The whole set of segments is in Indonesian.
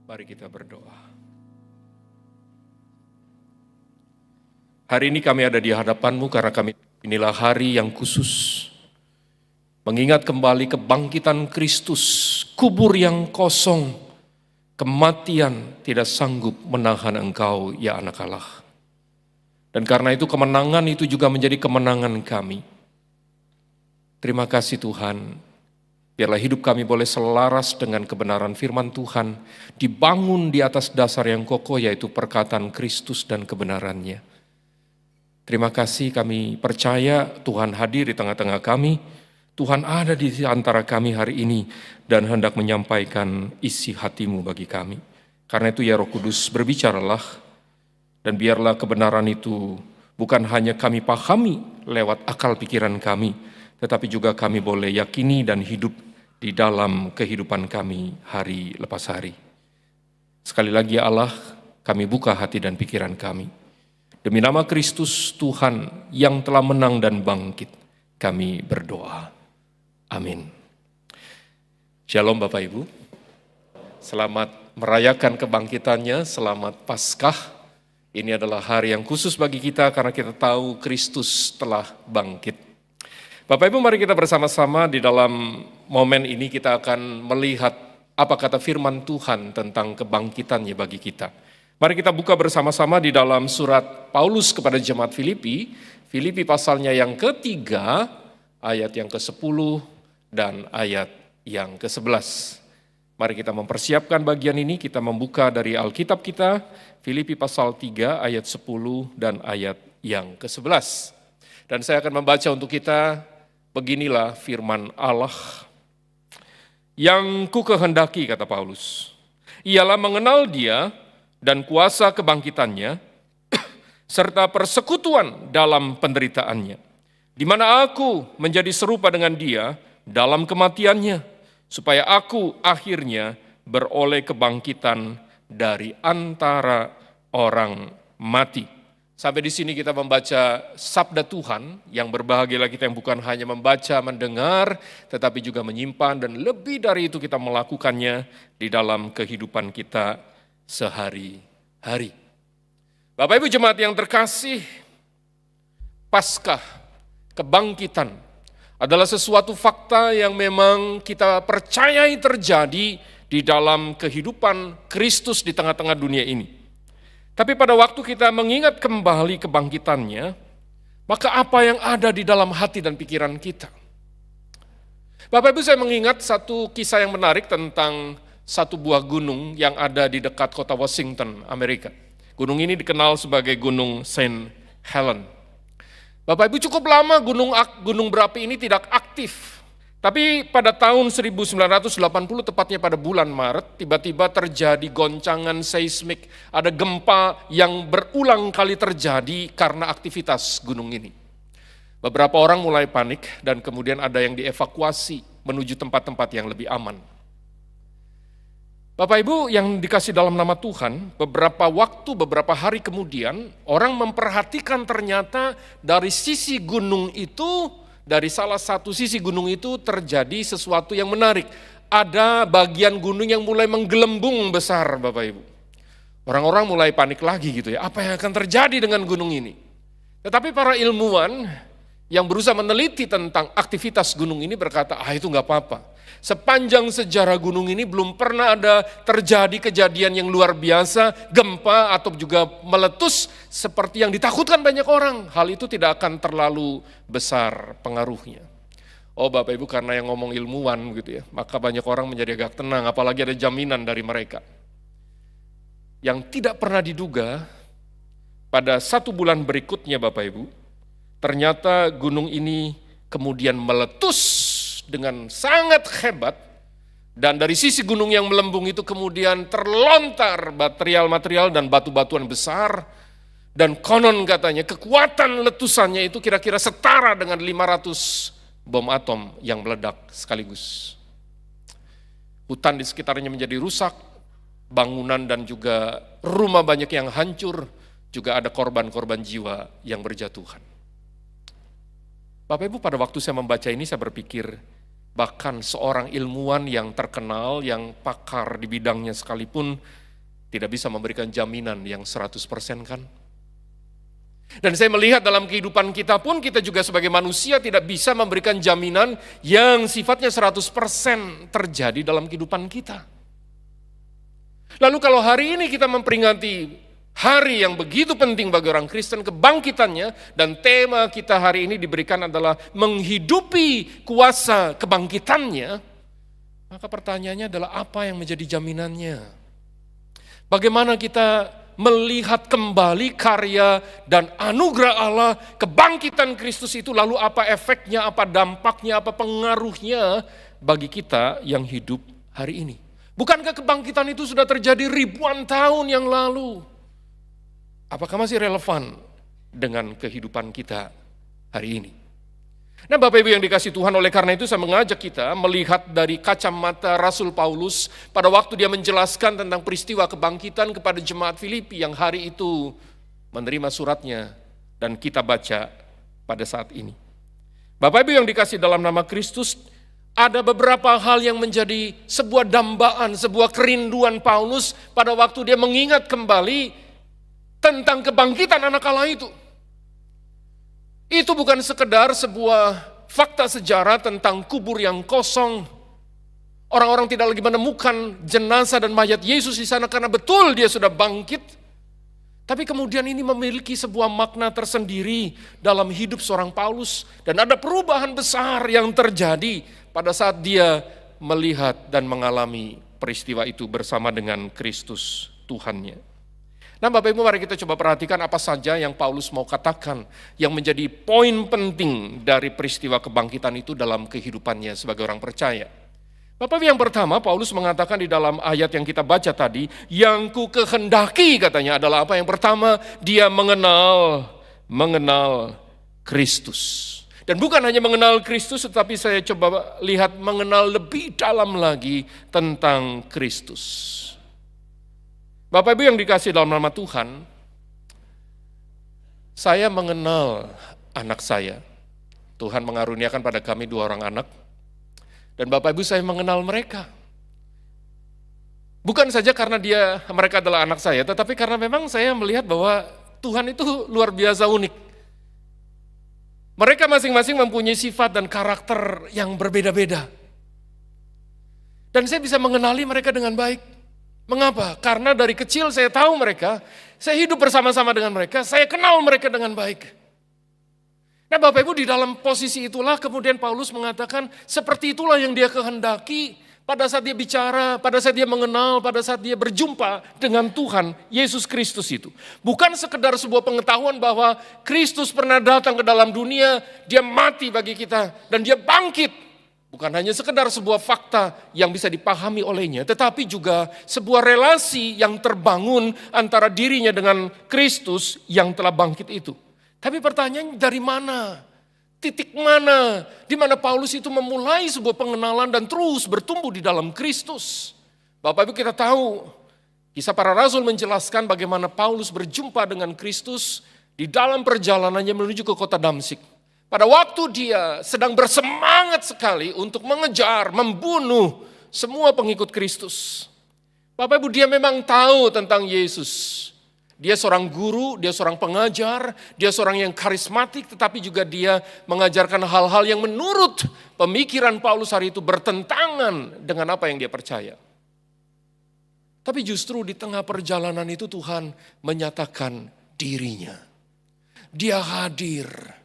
Mari kita berdoa. Hari ini kami ada di hadapan-Mu karena inilah hari yang khusus. Mengingat kembali kebangkitan Kristus, kubur yang kosong, kematian tidak sanggup menahan Engkau, ya Anak Allah. Dan karena itu kemenangan itu juga menjadi kemenangan kami. Terima kasih Tuhan. Biarlah hidup kami boleh selaras dengan kebenaran firman Tuhan, dibangun di atas dasar yang kokoh yaitu perkataan Kristus dan kebenarannya. Terima kasih, kami percaya Tuhan hadir di tengah-tengah kami, Tuhan ada di antara kami hari ini dan hendak menyampaikan isi hati-Mu bagi kami. Karena itu ya Roh Kudus, berbicaralah dan biarlah kebenaran itu bukan hanya kami pahami lewat akal pikiran kami, tetapi juga kami boleh yakini dan hidup di dalam kehidupan kami hari lepas hari. Sekali lagi ya Allah, kami buka hati dan pikiran kami. Demi nama Kristus Tuhan yang telah menang dan bangkit, kami berdoa. Amin. Shalom Bapak Ibu. Selamat merayakan kebangkitannya, selamat Paskah. Ini adalah hari yang khusus bagi kita karena kita tahu Kristus telah bangkit. Bapak Ibu, mari kita bersama-sama di dalam momen ini kita akan melihat apa kata firman Tuhan tentang kebangkitannya bagi kita. Mari kita buka bersama-sama di dalam surat Paulus kepada jemaat Filipi, Filipi pasalnya yang ketiga, ayat yang ke-10 dan ayat yang ke-11. Mari kita mempersiapkan bagian ini, kita membuka dari Alkitab kita, Filipi pasal 3 ayat 10 dan ayat yang ke-11. Dan saya akan membaca untuk kita. Beginilah firman Allah, yang ku kehendaki, kata Paulus, ialah mengenal Dia dan kuasa kebangkitannya, serta persekutuan dalam penderitaannya, di mana aku menjadi serupa dengan Dia dalam kematiannya, supaya aku akhirnya beroleh kebangkitan dari antara orang mati. Sampai di sini kita membaca sabda Tuhan, yang berbahagialah kita yang bukan hanya membaca, mendengar, tetapi juga menyimpan dan lebih dari itu kita melakukannya di dalam kehidupan kita sehari-hari. Bapak Ibu jemaat yang terkasih, Paskah, kebangkitan adalah sesuatu fakta yang memang kita percayai terjadi di dalam kehidupan Kristus di tengah-tengah dunia ini. Tapi pada waktu kita mengingat kembali kebangkitannya, maka apa yang ada di dalam hati dan pikiran kita? Bapak Ibu, saya mengingat satu kisah yang menarik tentang satu buah gunung yang ada di dekat kota Washington, Amerika. Gunung ini dikenal sebagai Gunung St. Helen. Bapak Ibu, cukup lama gunung berapi ini tidak aktif. Tapi pada tahun 1980, tepatnya pada bulan Maret, tiba-tiba terjadi goncangan seismik. Ada gempa yang berulang kali terjadi karena aktivitas gunung ini. Beberapa orang mulai panik dan kemudian ada yang dievakuasi menuju tempat-tempat yang lebih aman. Bapak Ibu yang dikasih dalam nama Tuhan, beberapa hari kemudian, orang memperhatikan ternyata dari sisi gunung itu, dari salah satu sisi gunung itu terjadi sesuatu yang menarik. Ada bagian gunung yang mulai menggelembung besar, Bapak Ibu. Orang-orang mulai panik lagi gitu ya, apa yang akan terjadi dengan gunung ini? Tetapi para ilmuwan yang berusaha meneliti tentang aktivitas gunung ini berkata, itu nggak apa-apa. Sepanjang sejarah gunung ini belum pernah ada terjadi kejadian yang luar biasa, gempa atau juga meletus seperti yang ditakutkan banyak orang. Hal itu tidak akan terlalu besar pengaruhnya. Oh Bapak Ibu, karena yang ngomong ilmuwan gitu ya, maka banyak orang menjadi agak tenang, apalagi ada jaminan dari mereka. Yang tidak pernah diduga, pada 1 bulan berikutnya Bapak Ibu, ternyata gunung ini kemudian meletus dengan sangat hebat, dan dari sisi gunung yang melembung itu kemudian terlontar material-material dan batu-batuan besar, dan konon katanya kekuatan letusannya itu kira-kira setara dengan 500 bom atom yang meledak sekaligus. Hutan di sekitarnya menjadi rusak, bangunan dan juga rumah banyak yang hancur, juga ada korban-korban jiwa yang berjatuhan. Bapak Ibu, pada waktu saya membaca ini saya berpikir, Bahkan seorang ilmuwan yang terkenal, yang pakar di bidangnya sekalipun, tidak bisa memberikan jaminan yang 100% kan? Dan saya melihat dalam kehidupan kita pun, kita juga sebagai manusia tidak bisa memberikan jaminan yang sifatnya 100% terjadi dalam kehidupan kita. Lalu kalau hari ini kita memperingati hari yang begitu penting bagi orang Kristen, kebangkitannya, dan tema kita hari ini diberikan adalah menghidupi kuasa kebangkitannya, maka pertanyaannya adalah apa yang menjadi jaminannya? Bagaimana kita melihat kembali karya dan anugerah Allah, kebangkitan Kristus itu, lalu apa efeknya, apa dampaknya, apa pengaruhnya bagi kita yang hidup hari ini? Bukankah kebangkitan itu sudah terjadi ribuan tahun yang lalu? Apakah masih relevan dengan kehidupan kita hari ini? Nah, Bapak Ibu yang dikasih Tuhan, oleh karena itu saya mengajak kita melihat dari kacamata Rasul Paulus pada waktu dia menjelaskan tentang peristiwa kebangkitan kepada jemaat Filipi yang hari itu menerima suratnya dan kita baca pada saat ini. Bapak Ibu yang dikasih dalam nama Kristus, ada beberapa hal yang menjadi sebuah dambaan, sebuah kerinduan Paulus pada waktu dia mengingat kembali tentang kebangkitan anak Allah itu. Itu bukan sekedar sebuah fakta sejarah tentang kubur yang kosong. Orang-orang tidak lagi menemukan jenazah dan mayat Yesus di sana karena betul dia sudah bangkit. Tapi kemudian ini memiliki sebuah makna tersendiri dalam hidup seorang Paulus. Dan ada perubahan besar yang terjadi pada saat dia melihat dan mengalami peristiwa itu bersama dengan Kristus Tuhannya. Nah, Bapak Ibu, mari kita coba perhatikan apa saja yang Paulus mau katakan yang menjadi poin penting dari peristiwa kebangkitan itu dalam kehidupannya sebagai orang percaya. Bapak Ibu, yang pertama Paulus mengatakan di dalam ayat yang kita baca tadi, yang ku kehendaki katanya adalah apa? Yang pertama, dia mengenal Kristus. Dan bukan hanya mengenal Kristus, tetapi saya coba lihat mengenal lebih dalam lagi tentang Kristus. Bapak Ibu yang dikasih dalam nama Tuhan, saya mengenal anak saya. Tuhan mengaruniakan pada kami 2 orang anak. Dan Bapak Ibu, saya mengenal mereka. Bukan saja karena mereka adalah anak saya, tetapi karena memang saya melihat bahwa Tuhan itu luar biasa unik. Mereka masing-masing mempunyai sifat dan karakter yang berbeda-beda. Dan saya bisa mengenali mereka dengan baik. Mengapa? Karena dari kecil saya tahu mereka, saya hidup bersama-sama dengan mereka, saya kenal mereka dengan baik. Nah, Bapak Ibu, di dalam posisi itulah kemudian Paulus mengatakan seperti itulah yang dia kehendaki pada saat dia bicara, pada saat dia mengenal, pada saat dia berjumpa dengan Tuhan Yesus Kristus itu. Bukan sekedar sebuah pengetahuan bahwa Kristus pernah datang ke dalam dunia, dia mati bagi kita dan dia bangkit. Bukan hanya sekedar sebuah fakta yang bisa dipahami olehnya, tetapi juga sebuah relasi yang terbangun antara dirinya dengan Kristus yang telah bangkit itu. Tapi pertanyaannya dari mana? Titik mana? Di mana Paulus itu memulai sebuah pengenalan dan terus bertumbuh di dalam Kristus. Bapak Ibu, kita tahu kisah para rasul menjelaskan bagaimana Paulus berjumpa dengan Kristus di dalam perjalanannya menuju ke kota Damsyik. Pada waktu dia sedang bersemangat sekali untuk mengejar, membunuh semua pengikut Kristus. Bapak Ibu, dia memang tahu tentang Yesus. Dia seorang guru, dia seorang pengajar, dia seorang yang karismatik, tetapi juga dia mengajarkan hal-hal yang menurut pemikiran Paulus hari itu bertentangan dengan apa yang dia percaya. Tapi justru di tengah perjalanan itu Tuhan menyatakan dirinya. Dia hadir.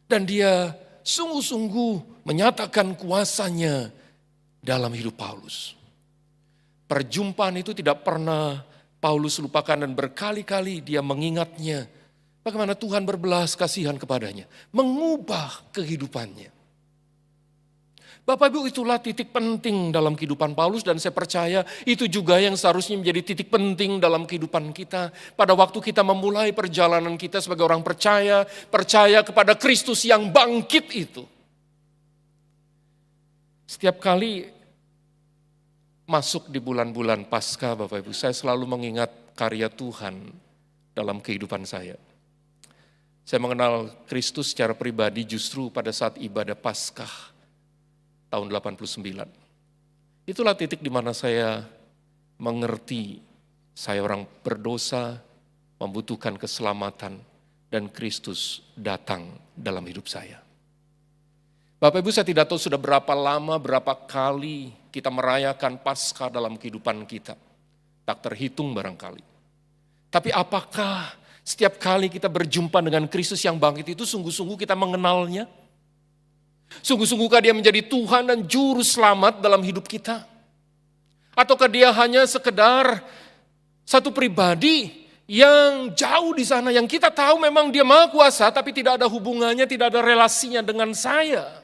Dan dia sungguh-sungguh menyatakan kuasanya dalam hidup Paulus. Perjumpaan itu tidak pernah Paulus lupakan dan berkali-kali dia mengingatnya. Bagaimana Tuhan berbelas kasihan kepadanya. Mengubah kehidupannya. Bapak Ibu, itulah titik penting dalam kehidupan Paulus dan saya percaya itu juga yang seharusnya menjadi titik penting dalam kehidupan kita. Pada waktu kita memulai perjalanan kita sebagai orang percaya, percaya kepada Kristus yang bangkit itu. Setiap kali masuk di bulan-bulan Paskah, Bapak Ibu, saya selalu mengingat karya Tuhan dalam kehidupan saya. Saya mengenal Kristus secara pribadi justru pada saat ibadah Paskah. tahun 89. Itulah titik di mana saya mengerti saya orang berdosa, membutuhkan keselamatan, dan Kristus datang dalam hidup saya. Bapak Ibu, saya tidak tahu sudah berapa lama, berapa kali kita merayakan Paskah dalam kehidupan kita. Tak terhitung barangkali. Tapi apakah setiap kali kita berjumpa dengan Kristus yang bangkit itu sungguh-sungguh kita mengenalnya? Sungguh-sungguhkah dia menjadi Tuhan dan Juru Selamat dalam hidup kita? Ataukah dia hanya sekedar satu pribadi yang jauh di sana, yang kita tahu memang dia Maha Kuasa, tapi tidak ada hubungannya, tidak ada relasinya dengan saya?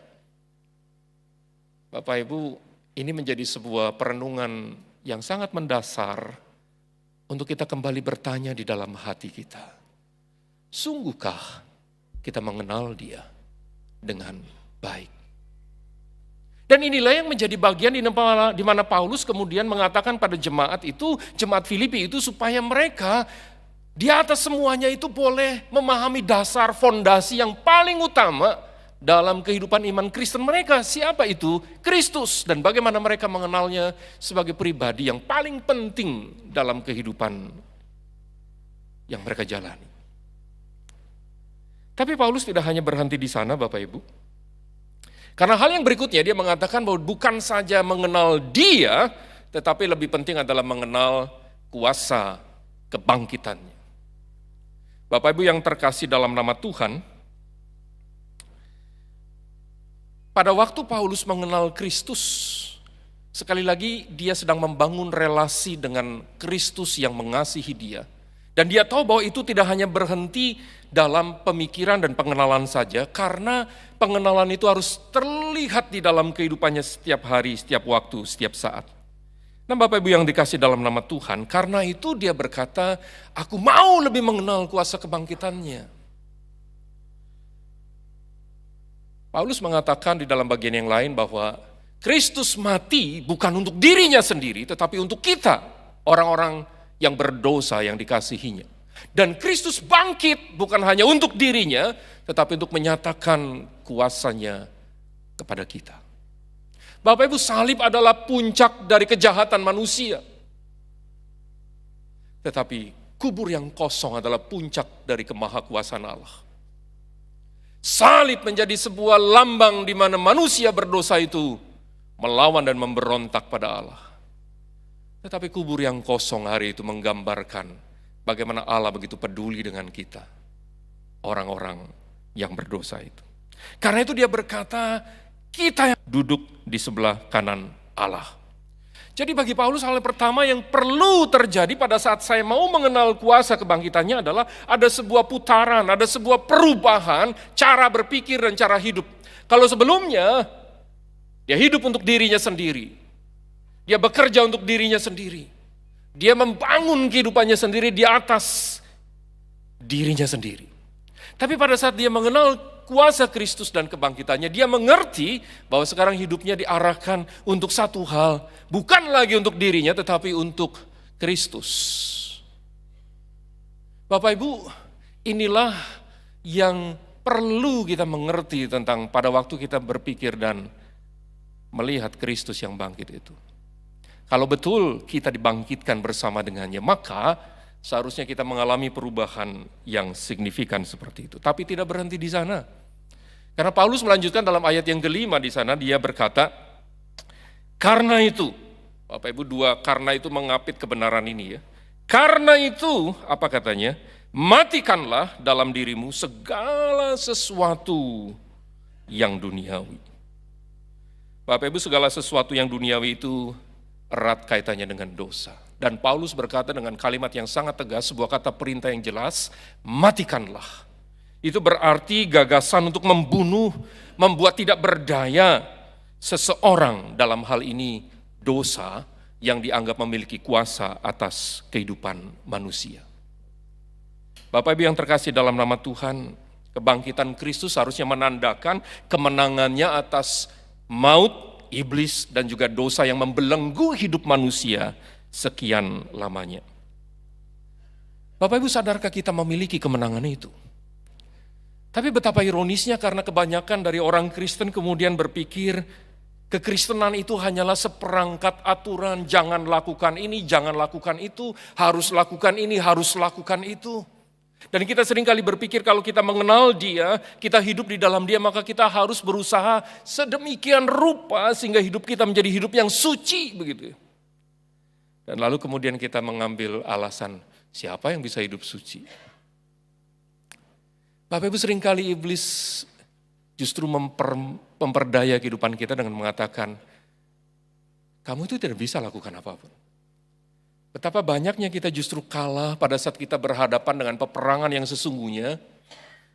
Bapak Ibu, ini menjadi sebuah perenungan yang sangat mendasar untuk kita kembali bertanya di dalam hati kita. Sungguhkah kita mengenal dia dengan baik? Dan inilah yang menjadi bagian di mana Paulus kemudian mengatakan pada jemaat itu, jemaat Filipi itu, supaya mereka di atas semuanya itu boleh memahami dasar fondasi yang paling utama dalam kehidupan iman Kristen mereka. Siapa itu? Kristus. Dan bagaimana mereka mengenalnya sebagai pribadi yang paling penting dalam kehidupan yang mereka jalani. Tapi Paulus tidak hanya berhenti di sana, Bapak Ibu. Karena hal yang berikutnya dia mengatakan bahwa bukan saja mengenal dia, tetapi lebih penting adalah mengenal kuasa kebangkitannya. Bapak Ibu yang terkasih dalam nama Tuhan, pada waktu Paulus mengenal Kristus, sekali lagi dia sedang membangun relasi dengan Kristus yang mengasihi dia. Dan dia tahu bahwa itu tidak hanya berhenti dalam pemikiran dan pengenalan saja, karena pengenalan itu harus terlihat di dalam kehidupannya setiap hari, setiap waktu, setiap saat. Nah Bapak Ibu yang dikasih dalam nama Tuhan, karena itu dia berkata, aku mau lebih mengenal kuasa kebangkitannya. Paulus mengatakan di dalam bagian yang lain bahwa Kristus mati bukan untuk dirinya sendiri, tetapi untuk kita, orang-orang yang berdosa yang dikasihinya. Dan Kristus bangkit bukan hanya untuk dirinya, tetapi untuk menyatakan kuasanya kepada kita. Bapak Ibu, salib adalah puncak dari kejahatan manusia. Tetapi kubur yang kosong adalah puncak dari kemahakuasaan Allah. Salib menjadi sebuah lambang di mana manusia berdosa itu melawan dan memberontak pada Allah. Tetapi kubur yang kosong hari itu menggambarkan bagaimana Allah begitu peduli dengan kita, orang-orang yang berdosa itu. Karena itu dia berkata, kita yang duduk di sebelah kanan Allah. Jadi bagi Paulus hal pertama yang perlu terjadi pada saat saya mau mengenal kuasa kebangkitannya adalah ada sebuah putaran, ada sebuah perubahan cara berpikir dan cara hidup. Kalau sebelumnya dia hidup untuk dirinya sendiri, dia bekerja untuk dirinya sendiri, dia membangun kehidupannya sendiri di atas dirinya sendiri. Tapi pada saat dia mengenal kuasa Kristus dan kebangkitannya, dia mengerti bahwa sekarang hidupnya diarahkan untuk satu hal, bukan lagi untuk dirinya tetapi untuk Kristus. Bapak Ibu, inilah yang perlu kita mengerti tentang pada waktu kita berpikir dan melihat Kristus yang bangkit itu. Kalau betul kita dibangkitkan bersama dengannya, maka seharusnya kita mengalami perubahan yang signifikan seperti itu. Tapi tidak berhenti di sana. Karena Paulus melanjutkan dalam ayat yang kelima di sana, dia berkata, karena itu, Bapak Ibu, karena itu mengapit kebenaran ini ya. Karena itu, apa katanya? Matikanlah dalam dirimu segala sesuatu yang duniawi. Bapak Ibu, segala sesuatu yang duniawi itu erat kaitannya dengan dosa. Dan Paulus berkata dengan kalimat yang sangat tegas, sebuah kata perintah yang jelas, matikanlah. Itu berarti gagasan untuk membunuh, membuat tidak berdaya seseorang, dalam hal ini dosa yang dianggap memiliki kuasa atas kehidupan manusia. Bapak Ibu yang terkasih dalam nama Tuhan, kebangkitan Kristus harusnya menandakan kemenangannya atas maut, iblis, dan juga dosa yang membelenggu hidup manusia sekian lamanya. Bapak Ibu, sadarkah kita memiliki kemenangan itu? Tapi betapa ironisnya karena kebanyakan dari orang Kristen kemudian berpikir, Kekristenan itu hanyalah seperangkat aturan, jangan lakukan ini, jangan lakukan itu, harus lakukan ini, harus lakukan itu. Dan kita seringkali berpikir kalau kita mengenal Dia, kita hidup di dalam Dia, maka kita harus berusaha sedemikian rupa sehingga hidup kita menjadi hidup yang suci begitu. Dan lalu kemudian kita mengambil alasan, siapa yang bisa hidup suci? Bapak Ibu, seringkali iblis justru memperdaya kehidupan kita dengan mengatakan, kamu itu tidak bisa lakukan apapun. Betapa banyaknya kita justru kalah pada saat kita berhadapan dengan peperangan yang sesungguhnya.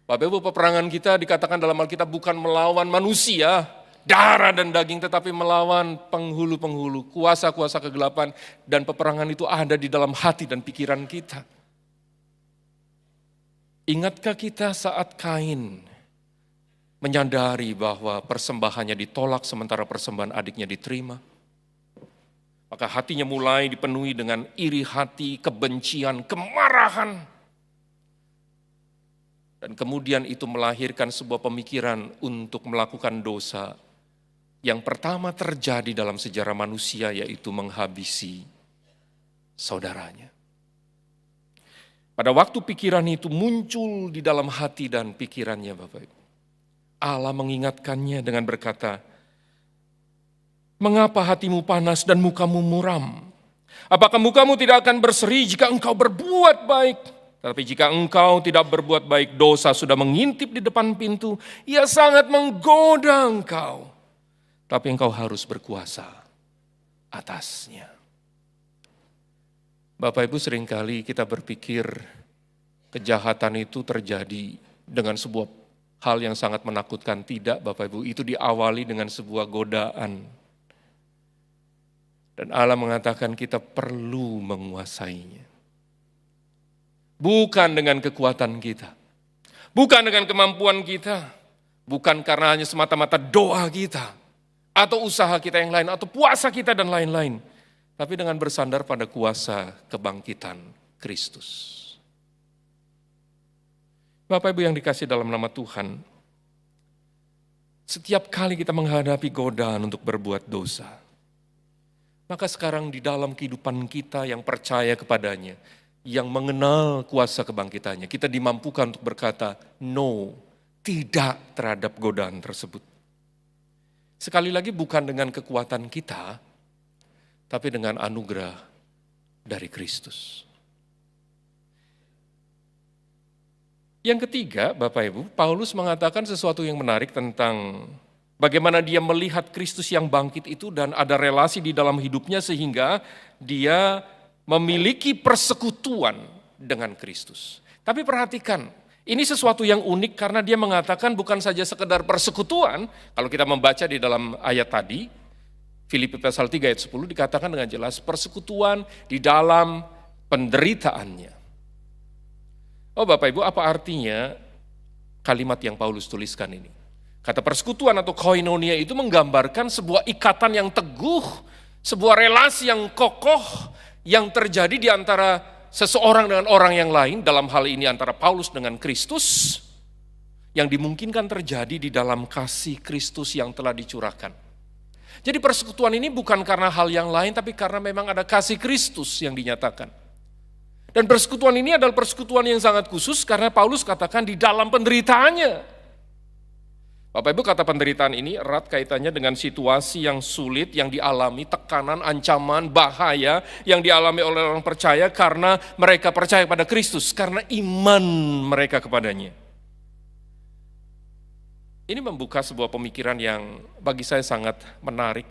Bapak Ibu, peperangan kita dikatakan dalam Alkitab bukan melawan manusia, darah dan daging, tetapi melawan penghulu-penghulu, kuasa-kuasa kegelapan, dan peperangan itu ada di dalam hati dan pikiran kita. Ingatkah kita saat Kain menyadari bahwa persembahannya ditolak sementara persembahan adiknya diterima? Maka hatinya mulai dipenuhi dengan iri hati, kebencian, kemarahan. Dan kemudian itu melahirkan sebuah pemikiran untuk melakukan dosa yang pertama terjadi dalam sejarah manusia, yaitu menghabisi saudaranya. Pada waktu pikiran itu muncul di dalam hati dan pikirannya Bapak Ibu, Allah mengingatkannya dengan berkata, mengapa hatimu panas dan mukamu muram? Apakah mukamu tidak akan berseri jika engkau berbuat baik? Tetapi jika engkau tidak berbuat baik, dosa sudah mengintip di depan pintu. Ia sangat menggoda engkau. Tapi engkau harus berkuasa atasnya. Bapak Ibu, seringkali kita berpikir kejahatan itu terjadi dengan sebuah hal yang sangat menakutkan. Tidak Bapak Ibu, itu diawali dengan sebuah godaan. Dan Allah mengatakan kita perlu menguasainya. Bukan dengan kekuatan kita. Bukan dengan kemampuan kita. Bukan karena hanya semata-mata doa kita. Atau usaha kita yang lain. Atau puasa kita dan lain-lain. Tapi dengan bersandar pada kuasa kebangkitan Kristus. Bapak Ibu yang dikasih dalam nama Tuhan. Setiap kali kita menghadapi godaan untuk berbuat dosa, maka sekarang di dalam kehidupan kita yang percaya kepadanya, yang mengenal kuasa kebangkitannya, kita dimampukan untuk berkata, no, tidak terhadap godaan tersebut. Sekali lagi bukan dengan kekuatan kita, tapi dengan anugerah dari Kristus. Yang ketiga, Bapak Ibu, Paulus mengatakan sesuatu yang menarik tentang bagaimana dia melihat Kristus yang bangkit itu dan ada relasi di dalam hidupnya sehingga dia memiliki persekutuan dengan Kristus. Tapi perhatikan, ini sesuatu yang unik karena dia mengatakan bukan saja sekedar persekutuan. Kalau kita membaca di dalam ayat tadi, Filipi pasal 3 ayat 10 dikatakan dengan jelas persekutuan di dalam penderitaannya. Oh Bapak Ibu, apa artinya kalimat yang Paulus tuliskan ini? Kata persekutuan atau koinonia itu menggambarkan sebuah ikatan yang teguh, sebuah relasi yang kokoh yang terjadi di antara seseorang dengan orang yang lain, dalam hal ini antara Paulus dengan Kristus, yang dimungkinkan terjadi di dalam kasih Kristus yang telah dicurahkan. Jadi persekutuan ini bukan karena hal yang lain, tapi karena memang ada kasih Kristus yang dinyatakan. Dan persekutuan ini adalah persekutuan yang sangat khusus karena Paulus katakan di dalam penderitaannya. Bapak Ibu, kata penderitaan ini erat kaitannya dengan situasi yang sulit yang dialami, tekanan, ancaman, bahaya yang dialami oleh orang percaya karena mereka percaya pada Kristus, karena iman mereka kepadanya. Ini membuka sebuah pemikiran yang bagi saya sangat menarik.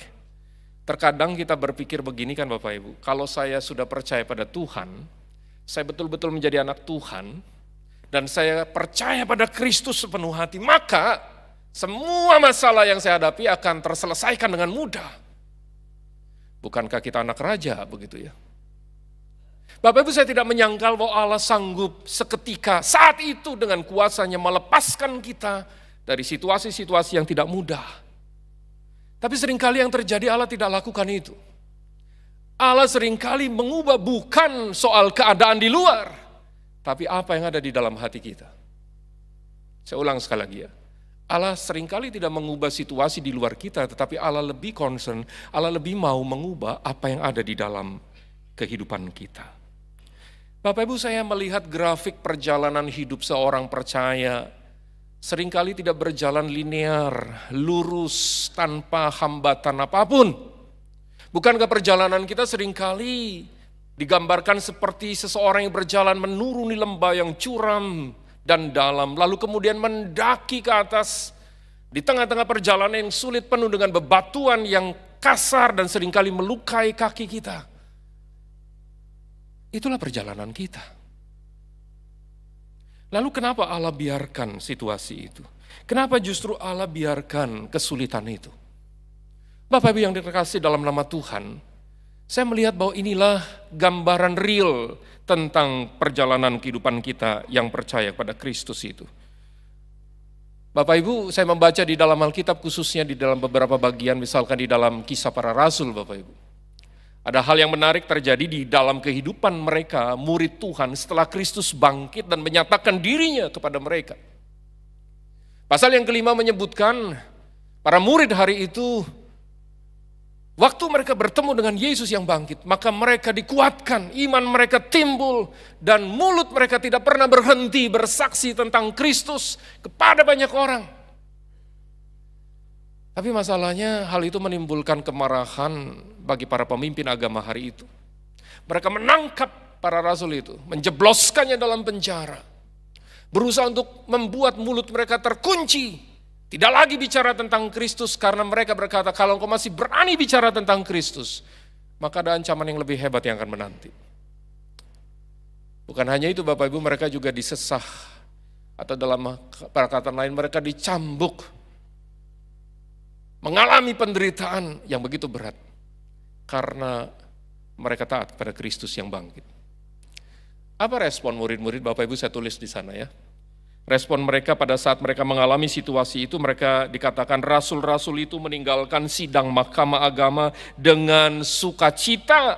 Terkadang kita berpikir begini kan Bapak Ibu, kalau saya sudah percaya pada Tuhan, saya betul-betul menjadi anak Tuhan, dan saya percaya pada Kristus sepenuh hati, maka semua masalah yang saya hadapi akan terselesaikan dengan mudah. Bukankah kita anak raja begitu ya? Bapak Ibu, saya tidak menyangkal bahwa Allah sanggup seketika saat itu dengan kuasanya melepaskan kita dari situasi-situasi yang tidak mudah. Tapi seringkali yang terjadi Allah tidak lakukan itu. Allah seringkali mengubah bukan soal keadaan di luar, tapi apa yang ada di dalam hati kita. Saya ulang sekali lagi ya. Allah seringkali tidak mengubah situasi di luar kita, tetapi Allah lebih concern, Allah lebih mau mengubah apa yang ada di dalam kehidupan kita. Bapak Ibu, saya melihat grafik perjalanan hidup seorang percaya seringkali tidak berjalan linear, lurus, tanpa hambatan apapun. Bukankah perjalanan kita seringkali digambarkan seperti seseorang yang berjalan menuruni lembah yang curam dan dalam, lalu kemudian mendaki ke atas di tengah-tengah perjalanan yang sulit penuh dengan bebatuan yang kasar dan seringkali melukai kaki kita. Itulah perjalanan kita. Lalu kenapa Allah biarkan situasi itu? Kenapa justru Allah biarkan kesulitan itu? Bapak Ibu yang dikasihi dalam nama Tuhan, saya melihat bahwa inilah gambaran real tentang perjalanan kehidupan kita yang percaya pada Kristus itu. Bapak Ibu, saya membaca di dalam Alkitab khususnya di dalam beberapa bagian, misalkan di dalam Kisah Para Rasul, Bapak Ibu. Ada hal yang menarik terjadi di dalam kehidupan mereka, murid Tuhan setelah Kristus bangkit dan menyatakan dirinya kepada mereka. Pasal yang kelima menyebutkan para murid hari itu, waktu mereka bertemu dengan Yesus yang bangkit, maka mereka dikuatkan, iman mereka timbul, dan mulut mereka tidak pernah berhenti bersaksi tentang Kristus kepada banyak orang. Tapi masalahnya hal itu menimbulkan kemarahan bagi para pemimpin agama hari itu. Mereka menangkap para rasul itu, menjebloskannya dalam penjara, berusaha untuk membuat mulut mereka terkunci, tidak lagi bicara tentang Kristus karena mereka berkata, kalau engkau masih berani bicara tentang Kristus, maka ada ancaman yang lebih hebat yang akan menanti. Bukan hanya itu Bapak Ibu, mereka juga disesah, atau dalam perkataan lain mereka dicambuk, mengalami penderitaan yang begitu berat karena mereka taat kepada Kristus yang bangkit. Apa respon murid-murid? Bapak Ibu saya tulis di sana ya. Respon mereka pada saat mereka mengalami situasi itu, mereka dikatakan rasul-rasul itu meninggalkan sidang mahkamah agama dengan sukacita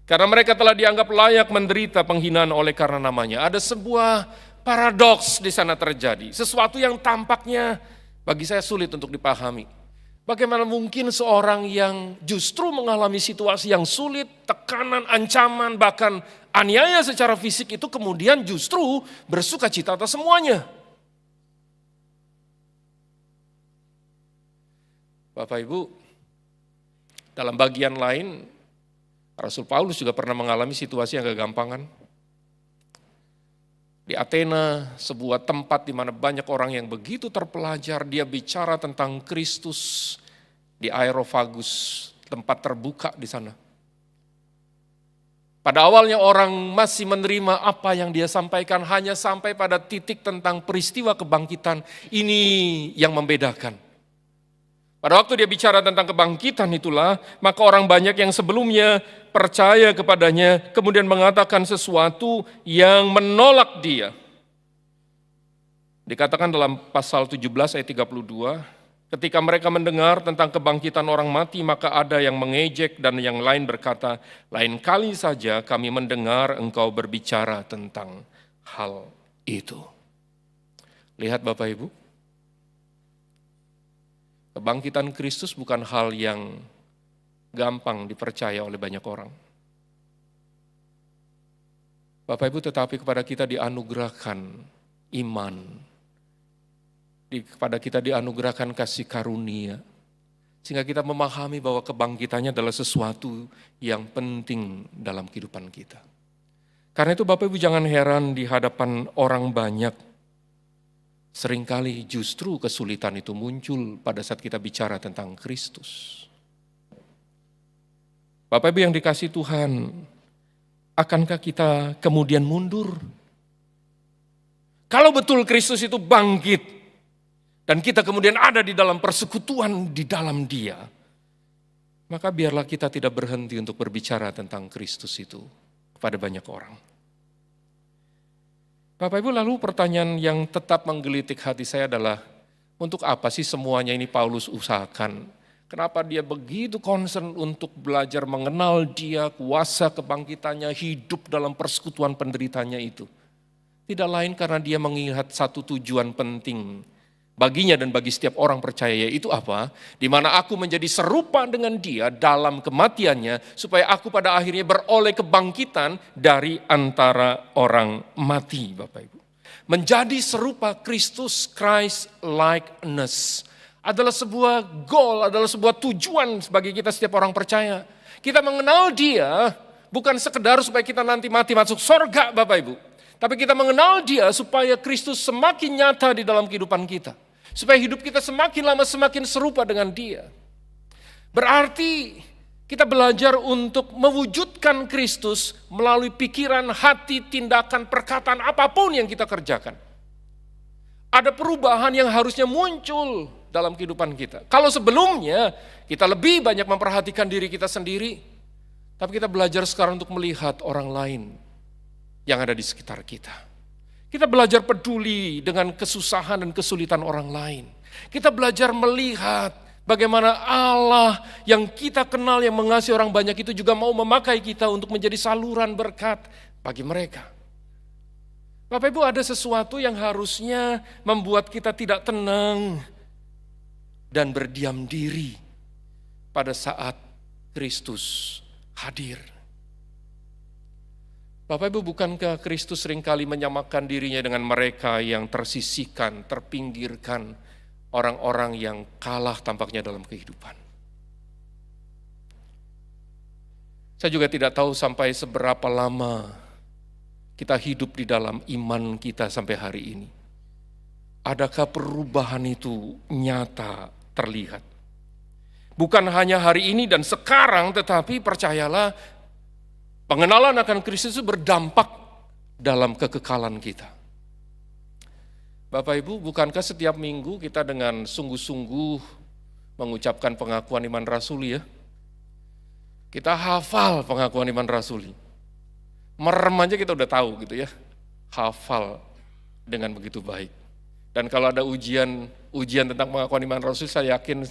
karena mereka telah dianggap layak menderita penghinaan oleh karena namanya. Ada sebuah paradoks di sana terjadi, sesuatu yang tampaknya bagi saya sulit untuk dipahami. Bagaimana mungkin seorang yang justru mengalami situasi yang sulit, tekanan, ancaman, bahkan aniaya secara fisik itu kemudian justru bersuka cita atas semuanya. Bapak Ibu, dalam bagian lain, Rasul Paulus juga pernah mengalami situasi yang kegampangan. Di Athena, sebuah tempat di mana banyak orang yang begitu terpelajar, dia bicara tentang Kristus di Areopagus, tempat terbuka di sana. Pada awalnya orang masih menerima apa yang dia sampaikan, hanya sampai pada titik tentang peristiwa kebangkitan. Ini yang membedakan. Pada waktu dia bicara tentang kebangkitan itulah, maka orang banyak yang sebelumnya percaya kepadanya, kemudian mengatakan sesuatu yang menolak dia. Dikatakan dalam pasal 17 ayat 32, ketika mereka mendengar tentang kebangkitan orang mati, maka ada yang mengejek dan yang lain berkata, lain kali saja kami mendengar engkau berbicara tentang hal itu. Lihat Bapak Ibu, kebangkitan Kristus bukan hal yang gampang dipercaya oleh banyak orang. Bapak Ibu, tetapi kepada kita dianugerahkan iman, kepada kita dianugerahkan kasih karunia, sehingga kita memahami bahwa kebangkitannya adalah sesuatu yang penting dalam kehidupan kita. Karena itu Bapak Ibu jangan heran di hadapan orang banyak, seringkali justru kesulitan itu muncul pada saat kita bicara tentang Kristus. Bapak Ibu yang dikasihi Tuhan, akankah kita kemudian mundur? Kalau betul Kristus itu bangkit, dan kita kemudian ada di dalam persekutuan di dalam Dia, maka biarlah kita tidak berhenti untuk berbicara tentang Kristus itu kepada banyak orang. Bapak Ibu, lalu pertanyaan yang tetap menggelitik hati saya adalah, untuk apa sih semuanya ini Paulus usahakan? Kenapa dia begitu concern untuk belajar mengenal Dia, kuasa kebangkitannya, hidup dalam persekutuan penderitanya itu? Tidak lain karena dia mengingat satu tujuan penting baginya dan bagi setiap orang percaya, yaitu apa? Di mana aku menjadi serupa dengan dia dalam kematiannya, supaya aku pada akhirnya beroleh kebangkitan dari antara orang mati, Bapak Ibu. Menjadi serupa Kristus, Christ likeness, adalah sebuah goal, adalah sebuah tujuan bagi kita setiap orang percaya. Kita mengenal dia bukan sekedar supaya kita nanti mati masuk surga, Bapak Ibu. Tapi kita mengenal dia supaya Kristus semakin nyata di dalam kehidupan kita. Supaya hidup kita semakin lama semakin serupa dengan dia. Berarti kita belajar untuk mewujudkan Kristus melalui pikiran, hati, tindakan, perkataan, apapun yang kita kerjakan. Ada perubahan yang harusnya muncul dalam kehidupan kita. Kalau sebelumnya kita lebih banyak memperhatikan diri kita sendiri, tapi kita belajar sekarang untuk melihat orang lain yang ada di sekitar kita. Kita belajar peduli dengan kesusahan dan kesulitan orang lain. Kita belajar melihat bagaimana Allah yang kita kenal, yang mengasihi orang banyak itu juga mau memakai kita untuk menjadi saluran berkat bagi mereka. Bapak Ibu, ada sesuatu yang harusnya membuat kita tidak tenang dan berdiam diri pada saat Kristus hadir. Bapak Ibu, bukankah Kristus seringkali menyamakan dirinya dengan mereka yang tersisihkan, terpinggirkan, orang-orang yang kalah tampaknya dalam kehidupan? Saya juga tidak tahu sampai seberapa lama kita hidup di dalam iman kita sampai hari ini. Adakah perubahan itu nyata terlihat? Bukan hanya hari ini dan sekarang, tetapi percayalah, pengenalan akan Kristus itu berdampak dalam kekekalan kita. Bapak Ibu, bukankah setiap minggu kita dengan sungguh-sungguh mengucapkan pengakuan iman rasuli ya? Kita hafal pengakuan iman rasuli. Merem aja kita udah tahu gitu ya. Hafal dengan begitu baik. Dan kalau ada ujian tentang pengakuan iman rasuli, saya yakin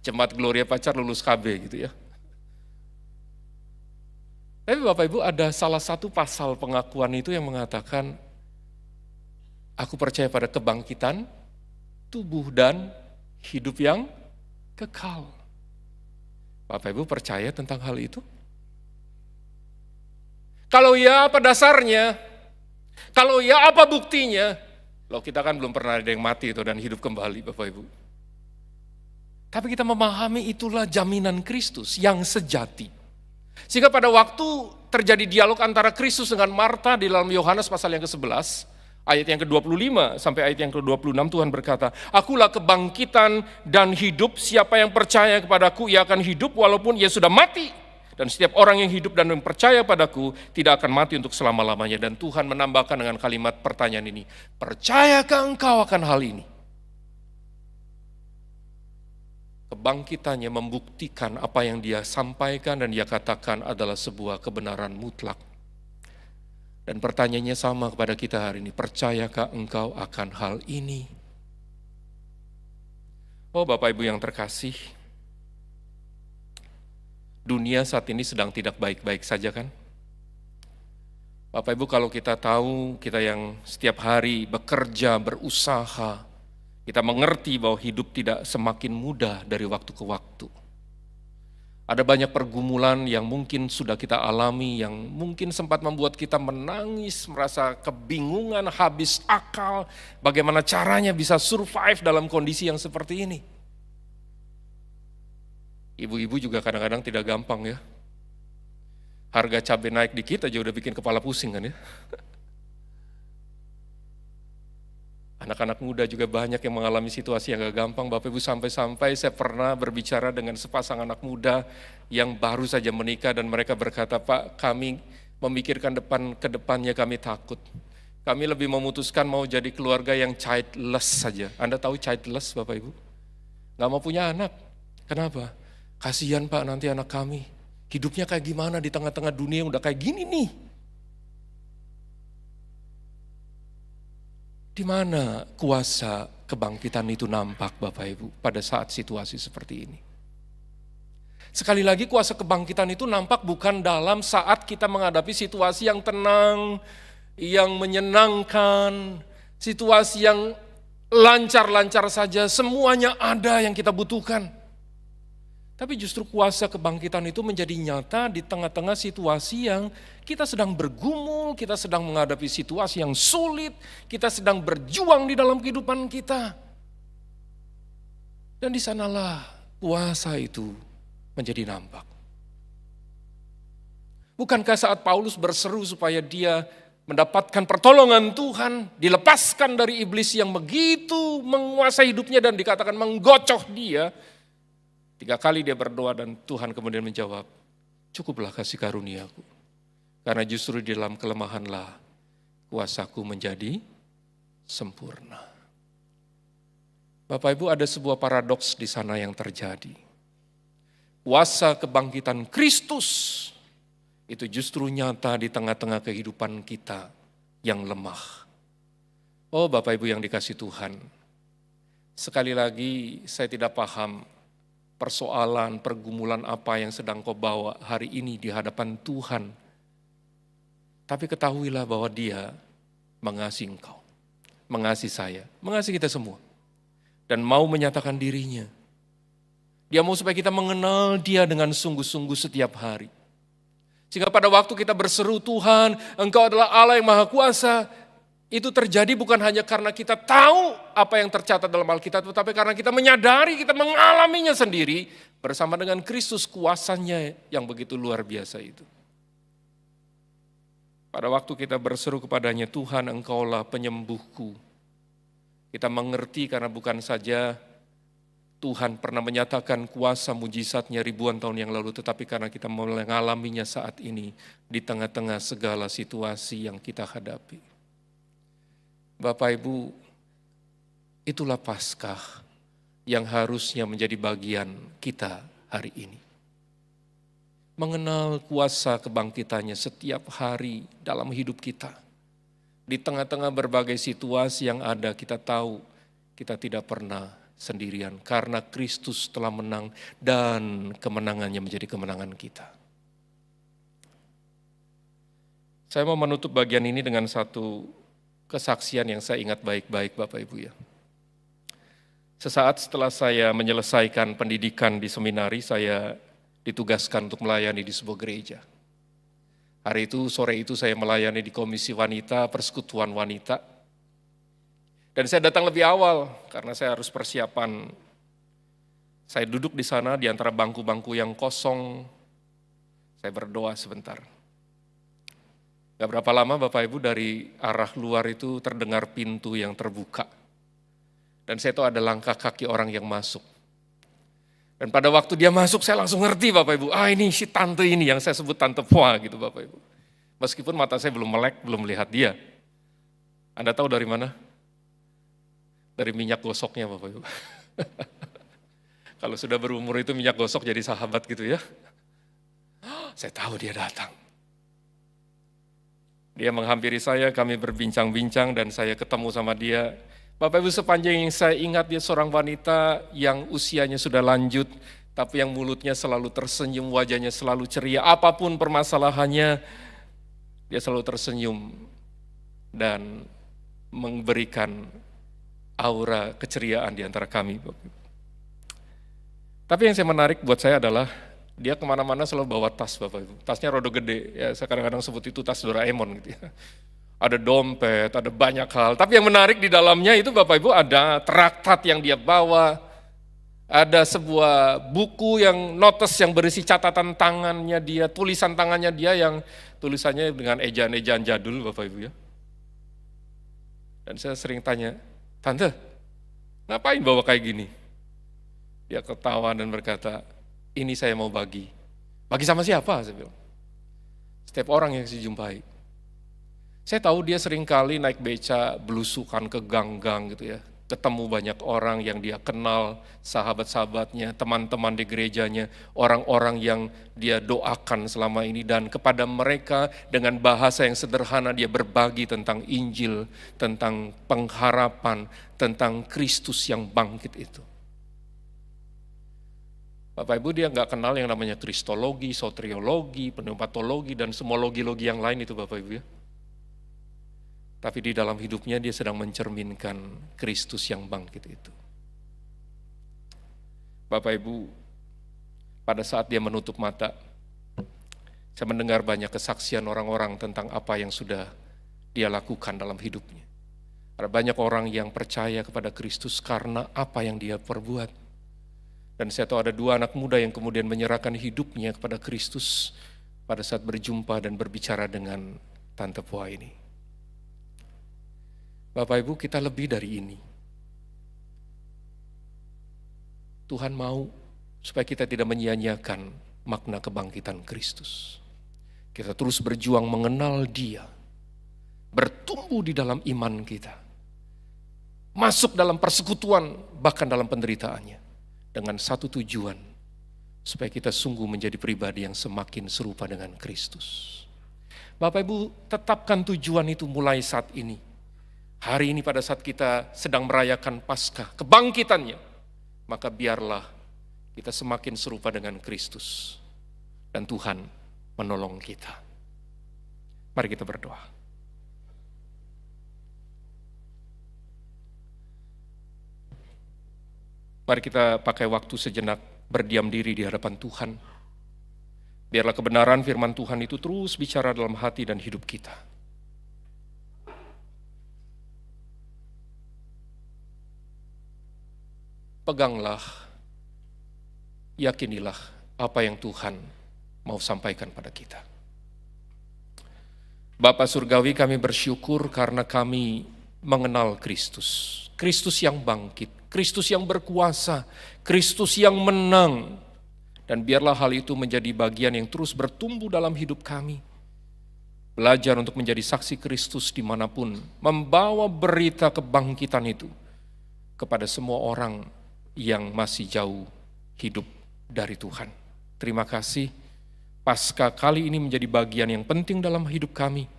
Jemaat Gloria Pacar lulus KB gitu ya. Tapi Bapak Ibu, ada salah satu pasal pengakuan itu yang mengatakan, aku percaya pada kebangkitan, tubuh dan hidup yang kekal. Bapak Ibu percaya tentang hal itu? Kalau ya, apa dasarnya? Kalau ya, apa buktinya? Loh, kita kan belum pernah ada yang mati itu dan hidup kembali, Bapak Ibu. Tapi kita memahami itulah jaminan Kristus yang sejati. Sehingga pada waktu terjadi dialog antara Kristus dengan Marta di dalam Yohanes pasal yang ke-11, ayat yang ke-25 sampai ayat yang ke-26, Tuhan berkata, akulah kebangkitan dan hidup, siapa yang percaya kepadaku ia akan hidup walaupun ia sudah mati. Dan setiap orang yang hidup dan yang percaya padaku tidak akan mati untuk selama-lamanya. Dan Tuhan menambahkan dengan kalimat pertanyaan ini, percayakah engkau akan hal ini? Kebangkitannya membuktikan apa yang dia sampaikan dan dia katakan adalah sebuah kebenaran mutlak. Dan pertanyaannya sama kepada kita hari ini, percayakah engkau akan hal ini? Oh Bapak Ibu yang terkasih, dunia saat ini sedang tidak baik-baik saja kan? Bapak Ibu, kalau kita tahu, kita yang setiap hari bekerja, berusaha, kita mengerti bahwa hidup tidak semakin mudah dari waktu ke waktu. Ada banyak pergumulan yang mungkin sudah kita alami, yang mungkin sempat membuat kita menangis, merasa kebingungan, habis akal, bagaimana caranya bisa survive dalam kondisi yang seperti ini. Ibu-ibu juga kadang-kadang tidak gampang ya. Harga cabai naik dikit aja udah bikin kepala pusing kan ya. Anak-anak muda juga banyak yang mengalami situasi yang gak gampang. Bapak Ibu, sampai-sampai saya pernah berbicara dengan sepasang anak muda yang baru saja menikah dan mereka berkata, Pak, kami memikirkan ke depannya kami takut. Kami lebih memutuskan mau jadi keluarga yang childless saja. Anda tahu childless Bapak Ibu? Gak mau punya anak. Kenapa? Kasihan Pak, nanti anak kami hidupnya kayak gimana di tengah-tengah dunia yang udah kayak gini nih. Di mana kuasa kebangkitan itu nampak Bapak Ibu pada saat situasi seperti ini? Sekali lagi kuasa kebangkitan itu nampak bukan dalam saat kita menghadapi situasi yang tenang, yang menyenangkan, situasi yang lancar-lancar saja, semuanya ada yang kita butuhkan. Tapi justru kuasa kebangkitan itu menjadi nyata di tengah-tengah situasi yang kita sedang bergumul, kita sedang menghadapi situasi yang sulit, kita sedang berjuang di dalam kehidupan kita. Dan di sanalah kuasa itu menjadi nampak. Bukankah saat Paulus berseru supaya dia mendapatkan pertolongan Tuhan, dilepaskan dari iblis yang begitu menguasai hidupnya dan dikatakan menggocoh dia, 3 kali dia berdoa dan Tuhan kemudian menjawab, cukuplah kasih karuniaku. Karena justru di dalam kelemahanlah kuasaku menjadi sempurna. Bapak Ibu, ada sebuah paradoks di sana yang terjadi. Kuasa kebangkitan Kristus itu justru nyata di tengah-tengah kehidupan kita yang lemah. Oh Bapak Ibu yang dikasih Tuhan, sekali lagi saya tidak paham persoalan, pergumulan apa yang sedang kau bawa hari ini di hadapan Tuhan. Tapi ketahuilah bahwa Dia mengasihi engkau, mengasihi saya, mengasihi kita semua. Dan mau menyatakan dirinya. Dia mau supaya kita mengenal Dia dengan sungguh-sungguh setiap hari. Sehingga pada waktu kita berseru, Tuhan, Engkau adalah Allah yang Maha Kuasa, itu terjadi bukan hanya karena kita tahu apa yang tercatat dalam Alkitab, tetapi karena kita menyadari, kita mengalaminya sendiri bersama dengan Kristus, kuasanya yang begitu luar biasa itu. Pada waktu kita berseru kepadanya, Tuhan Engkaulah penyembuhku. Kita mengerti karena bukan saja Tuhan pernah menyatakan kuasa mujizatnya ribuan tahun yang lalu, tetapi karena kita mengalaminya saat ini di tengah-tengah segala situasi yang kita hadapi. Bapak Ibu, itulah Paskah yang harusnya menjadi bagian kita hari ini. Mengenal kuasa kebangkitannya setiap hari dalam hidup kita. Di tengah-tengah berbagai situasi yang ada, kita tahu kita tidak pernah sendirian. Karena Kristus telah menang dan kemenangannya menjadi kemenangan kita. Saya mau menutup bagian ini dengan satu kesaksian yang saya ingat baik-baik Bapak Ibu ya. Sesaat setelah saya menyelesaikan pendidikan di seminari, saya ditugaskan untuk melayani di sebuah gereja. Hari itu, sore itu saya melayani di Komisi Wanita, Persekutuan Wanita. Dan saya datang lebih awal karena saya harus persiapan. Saya duduk di sana di antara bangku-bangku yang kosong. Saya berdoa sebentar. Gak berapa lama Bapak Ibu dari arah luar itu terdengar pintu yang terbuka. Dan saya tahu ada langkah kaki orang yang masuk. Dan pada waktu dia masuk saya langsung ngerti Bapak Ibu, ini si tante ini yang saya sebut tante Poa gitu Bapak Ibu. Meskipun mata saya belum melek, belum melihat dia. Anda tahu dari mana? Dari minyak gosoknya Bapak Ibu. Kalau sudah berumur itu minyak gosok jadi sahabat gitu ya. Saya tahu dia datang. Dia menghampiri saya, kami berbincang-bincang dan saya ketemu sama dia. Bapak Ibu, sepanjang yang saya ingat dia seorang wanita yang usianya sudah lanjut, tapi yang mulutnya selalu tersenyum, wajahnya selalu ceria. Apapun permasalahannya, dia selalu tersenyum dan memberikan aura keceriaan di antara kami. Tapi yang saya menarik buat saya adalah dia kemana-mana selalu bawa tas Bapak Ibu. Tasnya rodo gede, ya saya kadang-kadang sebut itu tas Doraemon gitu ya. Ada dompet, ada banyak hal. Tapi yang menarik di dalamnya itu Bapak Ibu ada traktat yang dia bawa. Ada sebuah buku yang notes yang berisi catatan tangannya dia, tulisan tangannya dia yang tulisannya dengan ejaan-ejaan jadul Bapak Ibu ya. Dan saya sering tanya, Tante, ngapain bawa kayak gini? Dia ketawa dan berkata, ini saya mau bagi. Bagi sama siapa? Saya bilang. Setiap orang yang saya jumpai. Saya tahu dia sering kali naik beca, belusukan ke gang-gang gitu ya. Ketemu banyak orang yang dia kenal, sahabat-sahabatnya, teman-teman di gerejanya, orang-orang yang dia doakan selama ini. Dan kepada mereka dengan bahasa yang sederhana dia berbagi tentang Injil, tentang pengharapan, tentang Kristus yang bangkit itu. Bapak Ibu dia nggak kenal yang namanya kristologi, soteriologi, pneumatologi, dan semua logi-logi yang lain itu Bapak Ibu ya. tapi di dalam hidupnya dia sedang mencerminkan Kristus yang bangkit itu. Bapak Ibu, pada saat dia menutup mata, saya mendengar banyak kesaksian orang-orang tentang apa yang sudah dia lakukan dalam hidupnya. Ada banyak orang yang percaya kepada Kristus karena apa yang dia perbuat. Dan saya tahu ada 2 anak muda yang kemudian menyerahkan hidupnya kepada Kristus pada saat berjumpa dan berbicara dengan Tante Poa ini. Bapak Ibu, kita lebih dari ini. Tuhan mau supaya kita tidak menyia-nyiakan makna kebangkitan Kristus. Kita terus berjuang mengenal Dia, bertumbuh di dalam iman kita, masuk dalam persekutuan, bahkan dalam penderitaannya, dengan satu tujuan, supaya kita sungguh menjadi pribadi yang semakin serupa dengan Kristus. Bapak Ibu, tetapkan tujuan itu mulai saat ini. Hari ini pada saat kita sedang merayakan Paskah, kebangkitannya, maka biarlah kita semakin serupa dengan Kristus. Dan Tuhan menolong kita. Mari kita berdoa. Mari kita pakai waktu sejenak berdiam diri di hadapan Tuhan. Biarlah kebenaran firman Tuhan itu terus bicara dalam hati dan hidup kita. Peganglah, yakinilah apa yang Tuhan mau sampaikan pada kita. Bapa Surgawi, kami bersyukur karena kami mengenal Kristus. Kristus yang bangkit, Kristus yang berkuasa, Kristus yang menang. Dan biarlah hal itu menjadi bagian yang terus bertumbuh dalam hidup kami. Belajar untuk menjadi saksi Kristus dimanapun, membawa berita kebangkitan itu kepada semua orang yang masih jauh hidup dari Tuhan. Terima kasih. Paskah kali ini menjadi bagian yang penting dalam hidup kami,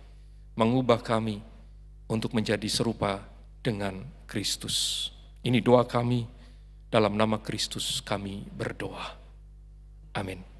mengubah kami untuk menjadi serupa dengan Kristus. Ini doa kami, dalam nama Kristus kami berdoa. Amin.